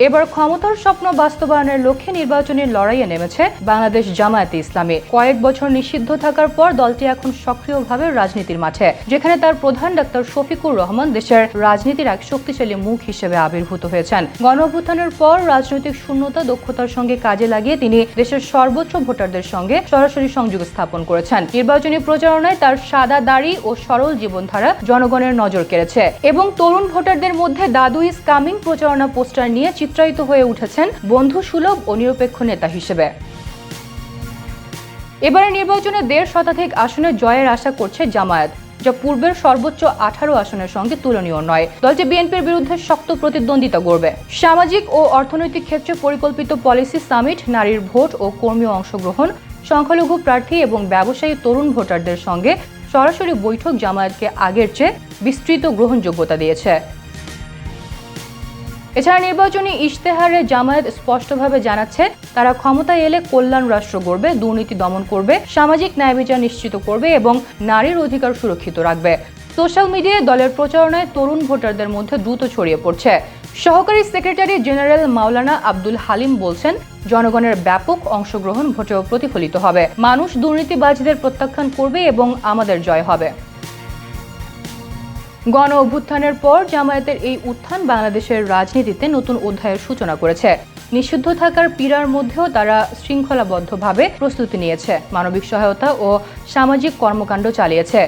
এবার ক্ষমতার স্বপ্ন বাস্তবায়নের লক্ষ্যে নির্বাচনের লড়াইয়ে নেমেছে বাংলাদেশ জামায়াতে ইসলামী। কয়েক বছর নিষিদ্ধ থাকার পর দলটি এখন সক্রিয়ভাবে রাজনীতির মাঠে, যেখানে তার প্রধান ডাক্তার শফিকুর রহমান দেশের রাজনীতির এক শক্তিশালী মুখ হিসেবে আবির্ভূত হয়েছেন। গণঅভ্যুত্থানের পর রাজনৈতিক শূন্যতা দক্ষতার সঙ্গে কাজে লাগিয়ে তিনি দেশের সর্বোচ্চ ভোটারদের সঙ্গে সরাসরি সংযোগ স্থাপন করেছেন। নির্বাচনী প্রচারণায় তার সাদা দাড়ি ও সরল জীবনধারা জনগণের নজর কেড়েছে এবং তরুণ ভোটারদের মধ্যে দাদু ইজ কামিং প্রচারণা পোস্টার নিয়ে চিত্রায়িত হয়ে উঠেছেন বন্ধু সুলভ ও নিরপেক্ষ নেতা হিসেবে। এবারে নির্বাচনে ১.৫ শতাধিক আসনে জয়ের আশা করছে জামায়াত, যা পূর্বের সর্বোচ্চ ১৮ আসনের সঙ্গে তুলনীয় নয়। দলটি বিএনপির বিরুদ্ধে শক্ত প্রতিদ্বন্দ্বিতা করবে। সামাজিক ও অর্থনৈতিক ক্ষেত্রে পরিকল্পিত পলিসি সামিট, নারীর ভোট ও কর্মী অংশগ্রহণ, সংখ্যালঘু প্রার্থী এবং ব্যবসায়ী তরুণ ভোটারদের সঙ্গে সরাসরি বৈঠক জামায়াতকে আগের চেয়ে বিস্তৃত গ্রহণযোগ্যতা দিয়েছে। এছাড়া নির্বাচনী ইশতেহারে জামায়াত স্পষ্টভাবে জানাচ্ছে তারা ক্ষমতায় এলে কল্যাণ রাষ্ট্র গড়বে, দুর্নীতি দমন করবে, সামাজিক ন্যায় বিচার নিশ্চিত করবে এবং নারীর অধিকার সুরক্ষিত রাখবে। সোশ্যাল মিডিয়ায় দলের প্রচারণায় তরুণ ভোটারদের মধ্যে দ্রুত ছড়িয়ে পড়ছে। সহকারী সেক্রেটারি জেনারেল মাওলানা আব্দুল হালিম বলছেন, জনগণের ব্যাপক অংশগ্রহণ ভোটেও প্রতিফলিত হবে। মানুষ দুর্নীতিবাজদের প্রত্যাখ্যান করবে এবং আমাদের জয় হবে। গণ অভ্যুত্থানের পর জামায়াতের এই উত্থান বাংলাদেশের রাজনীতিতে নতুন অধ্যায়ের সূচনা করেছে। নিষিদ্ধ থাকার পীড়ার মধ্যেও তারা শৃঙ্খলাবদ্ধভাবে প্রস্তুতি নিয়েছে, মানবিক সহায়তা ও সামাজিক কর্মকাণ্ড চালিয়েছে।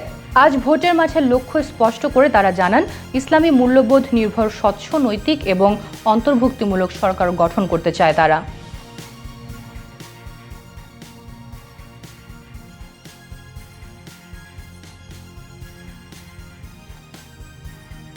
আজ ভোটের মাঠে লক্ষ্য স্পষ্ট করে তারা জানান, ইসলামী মূল্যবোধ নির্ভর স্বচ্ছ, নৈতিক এবং অন্তর্ভুক্তিমূলক সরকার গঠন করতে চায় তারা।